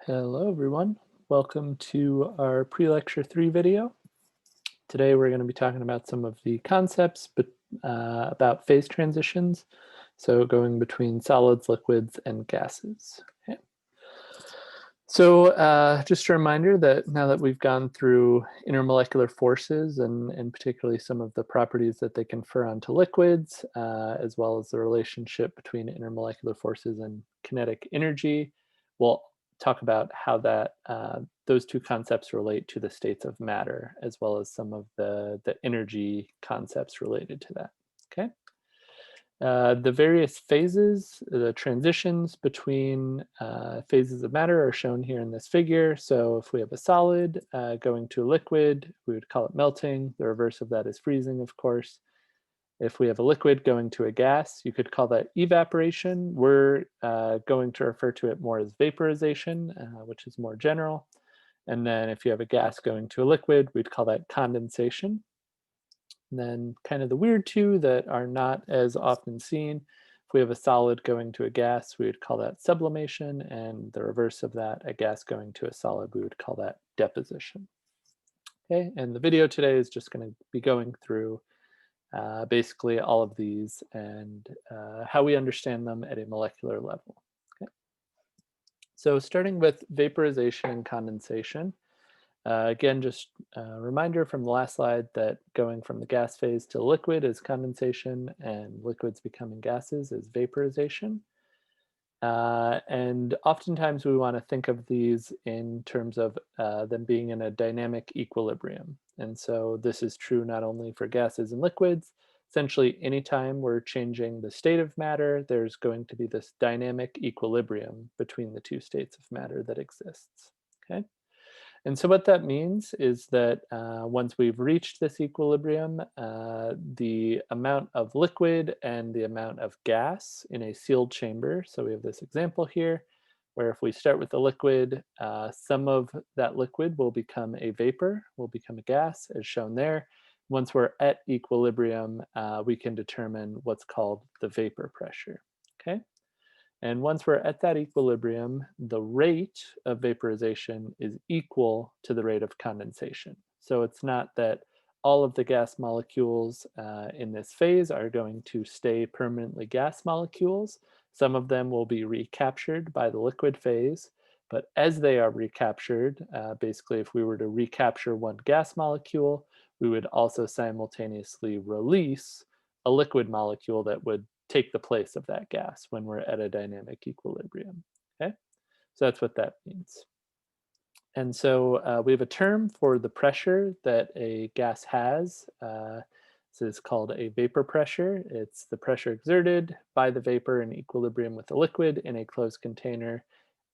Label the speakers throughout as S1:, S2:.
S1: Hello everyone, welcome to our pre-lecture 3 video. Today we're going to be talking about some of the concepts about phase transitions, so going between solids, liquids, and gases. Okay. So just a reminder that now that we've gone through intermolecular forces and particularly some of the properties that they confer onto liquids, as well as the relationship between intermolecular forces and kinetic energy, we'll talk about how those two concepts relate to the states of matter, as well as some of the energy concepts related to that. Okay. The various phases, the transitions between phases of matter are shown here in this figure. So if we have a solid going to a liquid, we would call it melting. The reverse of that is freezing, of course. If we have a liquid going to a gas, you could call that evaporation. We're going to refer to it more as vaporization, which is more general. And then if you have a gas going to a liquid, we'd call that condensation. And then kind of the weird two that are not as often seen, if we have a solid going to a gas, we would call that sublimation, and the reverse of that, a gas going to a solid, we would call that deposition. Okay, and the video today is just going to be going through basically all of these and how we understand them at a molecular level. Okay. So starting with vaporization and condensation, again, just a reminder from the last slide that going from the gas phase to liquid is condensation and liquids becoming gases is vaporization. And oftentimes we want to think of these in terms of them being in a dynamic equilibrium. And so this is true not only for gases and liquids. Essentially, anytime we're changing the state of matter, there's going to be this dynamic equilibrium between the two states of matter that exists. Okay. And so what that means is that once we've reached this equilibrium, the amount of liquid and the amount of gas in a sealed chamber, so we have this example here, where if we start with the liquid, some of that liquid will become a vapor, will become a gas, as shown there. Once we're at equilibrium, we can determine what's called the vapor pressure, okay? And once we're at that equilibrium, the rate of vaporization is equal to the rate of condensation. So it's not that all of the gas molecules in this phase are going to stay permanently gas molecules. Some of them will be recaptured by the liquid phase, but as they are recaptured, basically if we were to recapture one gas molecule, we would also simultaneously release a liquid molecule that would take the place of that gas when we're at a dynamic equilibrium, okay? So that's what that means. And so we have a term for the pressure that a gas has. This is called a vapor pressure. It's the pressure exerted by the vapor in equilibrium with the liquid in a closed container.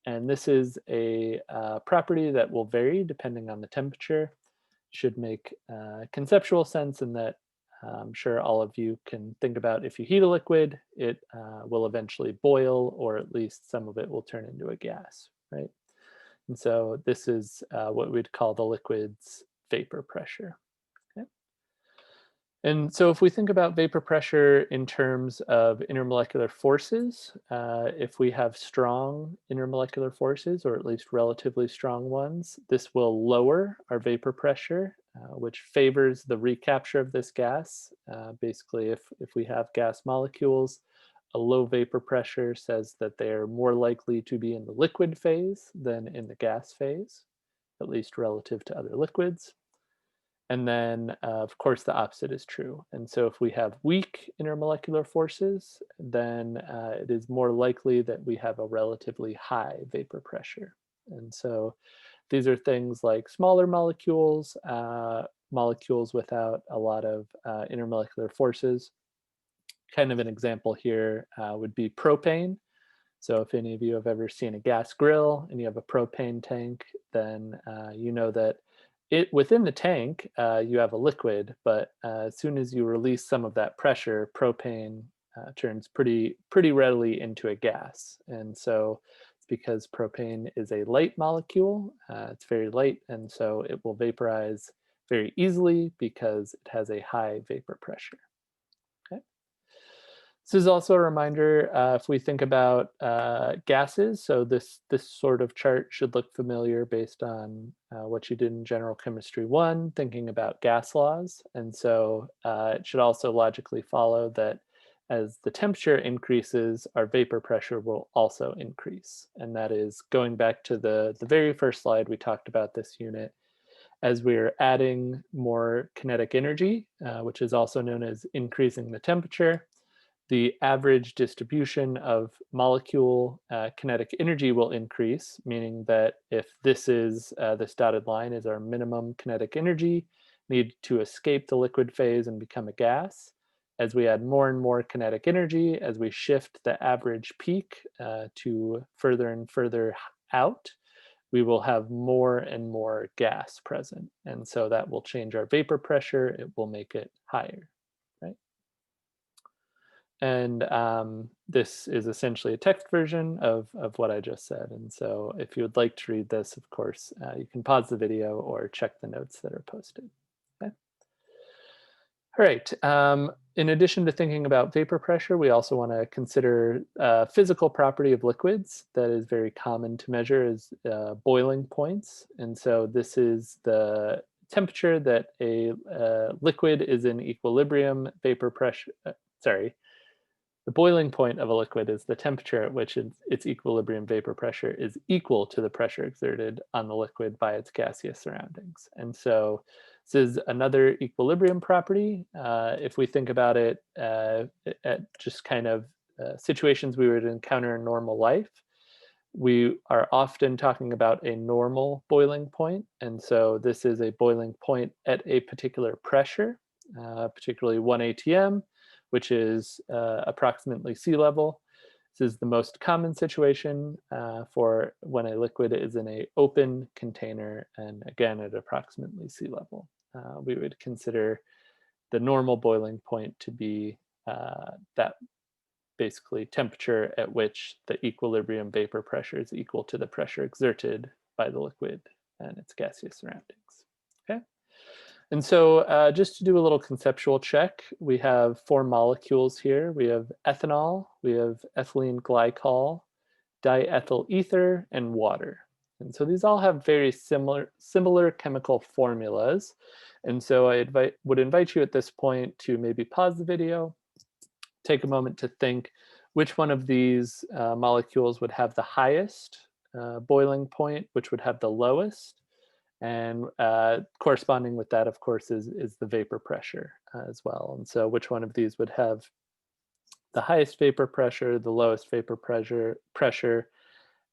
S1: And this is a property that will vary depending on the temperature. Should make conceptual sense in that I'm sure all of you can think about if you heat a liquid, it will eventually boil, or at least some of it will turn into a gas, right? And so this is what we'd call the liquid's vapor pressure. Okay? And so if we think about vapor pressure in terms of intermolecular forces, if we have strong intermolecular forces, or at least relatively strong ones, this will lower our vapor pressure, which favors the recapture of this gas. Basically, if we have gas molecules, a low vapor pressure says that they're more likely to be in the liquid phase than in the gas phase, at least relative to other liquids. And then, of course, the opposite is true. And so if we have weak intermolecular forces, then it is more likely that we have a relatively high vapor pressure. And so these are things like smaller molecules, molecules without a lot of intermolecular forces. Kind of an example here would be propane. So if any of you have ever seen a gas grill and you have a propane tank, then you know that within the tank, you have a liquid, but as soon as you release some of that pressure, propane turns pretty readily into a gas. And so it's because propane is a light molecule. It's very light, and so it will vaporize very easily because it has a high vapor pressure. Okay. This is also a reminder if we think about gases. So this sort of chart should look familiar based on what you did in General Chemistry 1, thinking about gas laws. And so it should also logically follow that as the temperature increases, our vapor pressure will also increase. And that is going back to the very first slide we talked about this unit. As we're adding more kinetic energy, which is also known as increasing the temperature, the average distribution of molecule kinetic energy will increase, meaning that if this dotted line is our minimum kinetic energy need to escape the liquid phase and become a gas, as we add more and more kinetic energy, as we shift the average peak to further and further out, we will have more and more gas present. And so that will change our vapor pressure, it will make it higher, right? And this is essentially a text version of what I just said. And so if you would like to read this, of course, you can pause the video or check the notes that are posted. Okay. All right. In addition to thinking about vapor pressure, we also want to consider physical property of liquids that is very common to measure is boiling points. And so this is the temperature that a liquid is in equilibrium vapor pressure, sorry, the boiling point of a liquid is the temperature at which its equilibrium vapor pressure is equal to the pressure exerted on the liquid by its gaseous surroundings. And so this is another equilibrium property. If we think about it at just kind of situations we would encounter in normal life, we are often talking about a normal boiling point. And so this is a boiling point at a particular pressure, particularly 1 atm, which is approximately sea level. This is the most common situation for when a liquid is in an open container, and again at approximately sea level. We would consider the normal boiling point to be that basically temperature at which the equilibrium vapor pressure is equal to the pressure exerted by the liquid and its gaseous surroundings. Okay. And so just to do a little conceptual check, we have 4 molecules here. We have ethanol, we have ethylene glycol, diethyl ether, and water. And so these all have very similar chemical formulas. And so I would invite you at this point to maybe pause the video, take a moment to think which one of these molecules would have the highest boiling point, which would have the lowest, and corresponding with that, of course, is the vapor pressure as well. And so which one of these would have the highest vapor pressure, the lowest vapor pressure,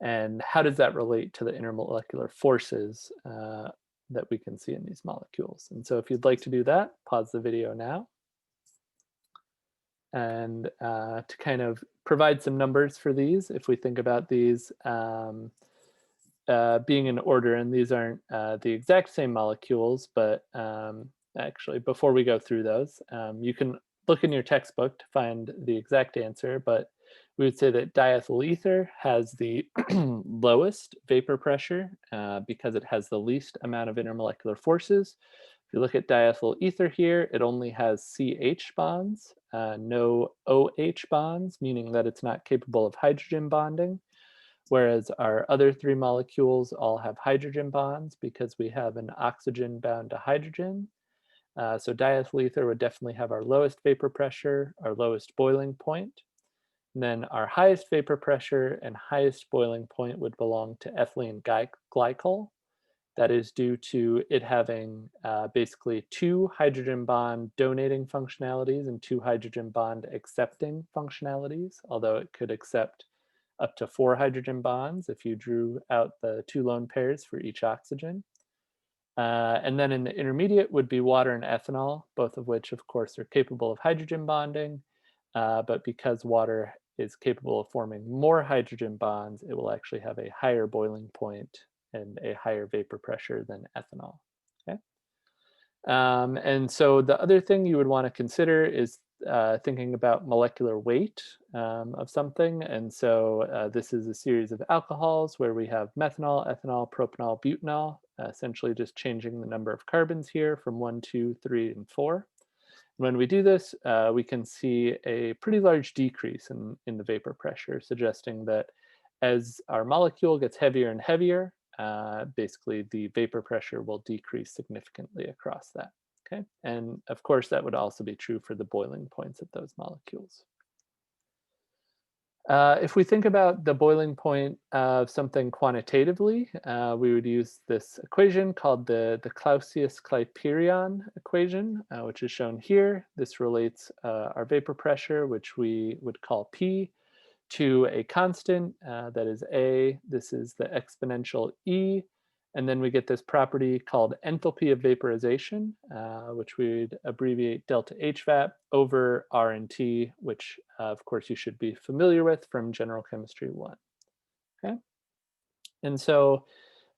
S1: and how does that relate to the intermolecular forces that we can see in these molecules? And so if you'd like to do that, pause the video now. And to kind of provide some numbers for these, if we think about these being in order, and these aren't the exact same molecules, but actually before we go through those, you can look in your textbook to find the exact answer, but we would say that diethyl ether has the lowest vapor pressure because it has the least amount of intermolecular forces. If you look at diethyl ether here, it only has CH bonds, no OH bonds, meaning that it's not capable of hydrogen bonding, whereas our other 3 molecules all have hydrogen bonds because we have an oxygen bound to hydrogen. So diethyl ether would definitely have our lowest vapor pressure, our lowest boiling point. And then our highest vapor pressure and highest boiling point would belong to ethylene glycol. That is due to it having basically 2 hydrogen bond donating functionalities and 2 hydrogen bond accepting functionalities, although it could accept up to 4 hydrogen bonds if you drew out the 2 lone pairs for each oxygen. And then in the intermediate would be water and ethanol, both of which, of course, are capable of hydrogen bonding. But because water is capable of forming more hydrogen bonds, it will actually have a higher boiling point and a higher vapor pressure than ethanol. Okay. And so the other thing you would want to consider is thinking about molecular weight of something. And so this is a series of alcohols where we have methanol, ethanol, propanol, butanol, essentially just changing the number of carbons here from 1, 2, 3, and 4. When we do this, we can see a pretty large decrease in the vapor pressure, suggesting that as our molecule gets heavier and heavier, basically the vapor pressure will decrease significantly across that. Okay, and of course that would also be true for the boiling points of those molecules. If we think about the boiling point of something quantitatively, we would use this equation called the Clausius-Clapeyron equation, which is shown here. This relates our vapor pressure, which we would call P, to a constant that is A. This is the exponential E. And then we get this property called enthalpy of vaporization, which we'd abbreviate delta HVAP over R and T, which of course you should be familiar with from General Chemistry 1. Okay, and so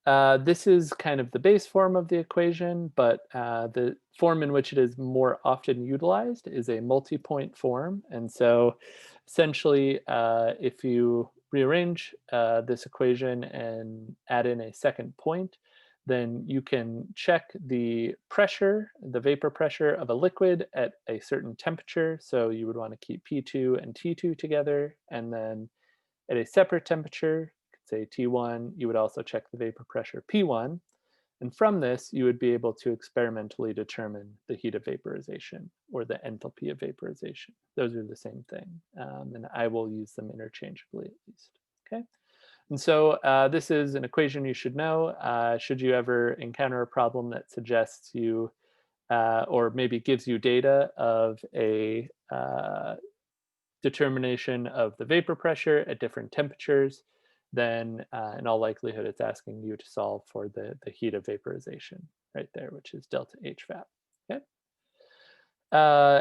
S1: this is kind of the base form of the equation, but the form in which it is more often utilized is a multi-point form. And so essentially, if you rearrange this equation and add in a second point, then you can check the pressure, the vapor pressure of a liquid at a certain temperature. So you would want to keep P2 and T2 together, and then at a separate temperature, say T1, you would also check the vapor pressure P1. And from this, you would be able to experimentally determine the heat of vaporization or the enthalpy of vaporization. Those are the same thing. And I will use them interchangeably at least. Okay. And so this is an equation you should know. Should you ever encounter a problem that suggests you or maybe gives you data of a determination of the vapor pressure at different temperatures, then in all likelihood it's asking you to solve for the heat of vaporization right there, which is delta HVAP. Okay.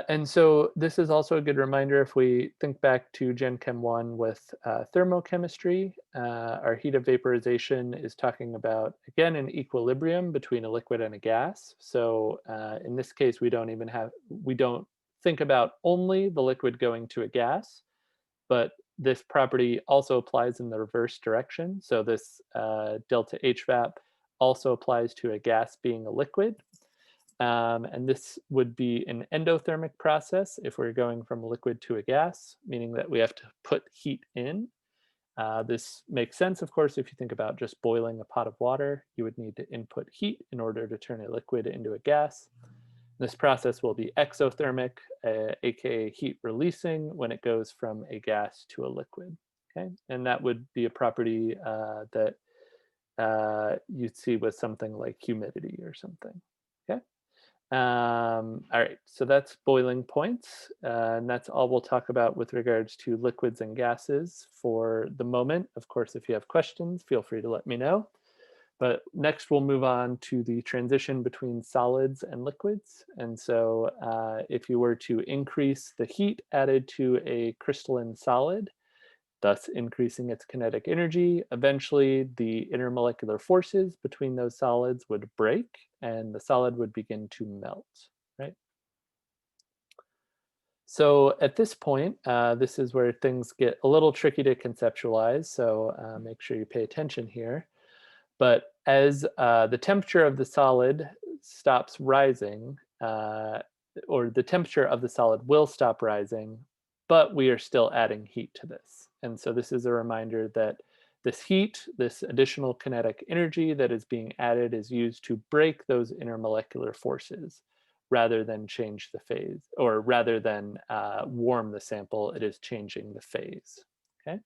S1: And so this is also a good reminder if we think back to Gen Chem 1 with thermochemistry, our heat of vaporization is talking about, again, an equilibrium between a liquid and a gas. So in this case, we don't think about only the liquid going to a gas, but this property also applies in the reverse direction. So this delta HVAP also applies to a gas being a liquid. And this would be an endothermic process if we're going from a liquid to a gas, meaning that we have to put heat in. This makes sense, of course, if you think about just boiling a pot of water, you would need to input heat in order to turn a liquid into a gas. This process will be exothermic, aka heat releasing, when it goes from a gas to a liquid. Okay, and that would be a property that you'd see with something like humidity or something. Okay. All right, so that's boiling points, and that's all we'll talk about with regards to liquids and gases for the moment. Of course, if you have questions, feel free to let me know. But next we'll move on to the transition between solids and liquids. And so if you were to increase the heat added to a crystalline solid, thus increasing its kinetic energy, eventually the intermolecular forces between those solids would break and the solid would begin to melt, right? So at this point, this is where things get a little tricky to conceptualize. So make sure you pay attention here. But as the temperature of the solid stops rising, or the temperature of the solid will stop rising, but we are still adding heat to this. And so this is a reminder that this heat, this additional kinetic energy that is being added is used to break those intermolecular forces rather than change the phase, or rather than warm the sample, it is changing the phase, okay?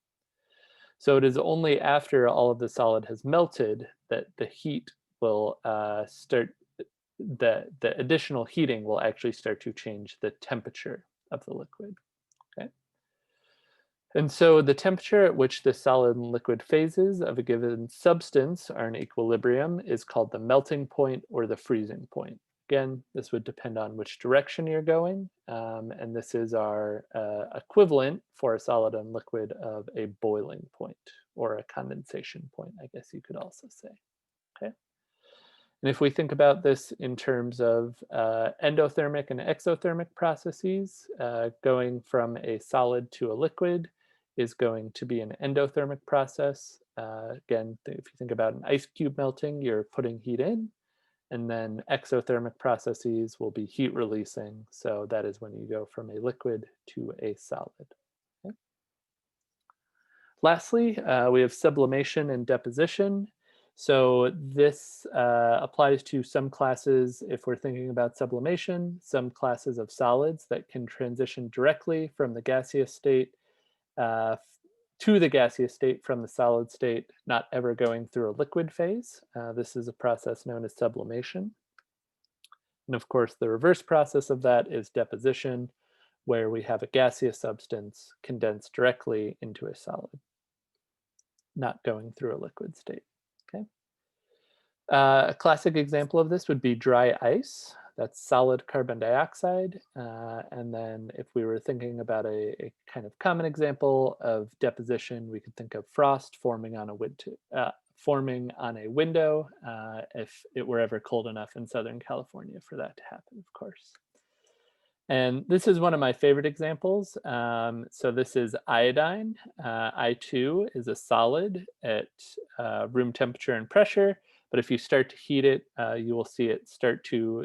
S1: So it is only after all of the solid has melted that the heat will start, the additional heating will actually start to change the temperature of the liquid, okay? And so the temperature at which the solid and liquid phases of a given substance are in equilibrium is called the melting point or the freezing point. Again, this would depend on which direction you're going, and this is our equivalent for a solid and liquid of a boiling point or a condensation point, I guess you could also say, okay? And if we think about this in terms of endothermic and exothermic processes, going from a solid to a liquid is going to be an endothermic process. Again, if you think about an ice cube melting, you're putting heat in. And then exothermic processes will be heat releasing. So that is when you go from a liquid to a solid. Okay. Lastly, we have sublimation and deposition. So this applies to some classes if we're thinking about sublimation, some classes of solids that can transition directly from the gaseous state uh, to the gaseous state from the solid state, not ever going through a liquid phase. This is a process known as sublimation. And of course, the reverse process of that is deposition, where we have a gaseous substance condensed directly into a solid, not going through a liquid state. Okay. A classic example of this would be dry ice. That's solid carbon dioxide. And then if we were thinking about a kind of common example of deposition, we could think of frost forming on a window if it were ever cold enough in Southern California for that to happen, of course. And this is one of my favorite examples. So this is iodine. I2 is a solid at room temperature and pressure. But if you start to heat it, you will see it start to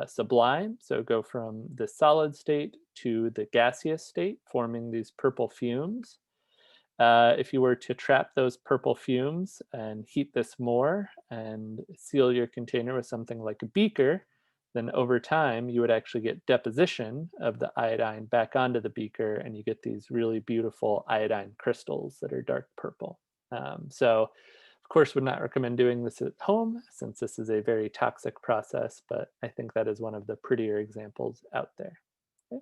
S1: sublime. So go from the solid state to the gaseous state, forming these purple fumes. If you were to trap those purple fumes and heat this more and seal your container with something like a beaker, then over time you would actually get deposition of the iodine back onto the beaker, and you get these really beautiful iodine crystals that are dark purple. So of course, would not recommend doing this at home since this is a very toxic process, but I think that is one of the prettier examples out there. Okay.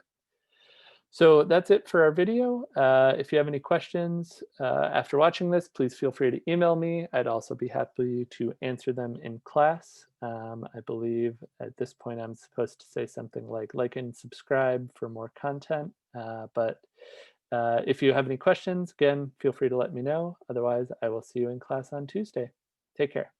S1: So that's it for our video. If you have any questions after watching this, please feel free to email me. I'd also be happy to answer them in class. I believe at this point I'm supposed to say something like and subscribe for more content. But if you have any questions, again, feel free to let me know. Otherwise, I will see you in class on Tuesday. Take care.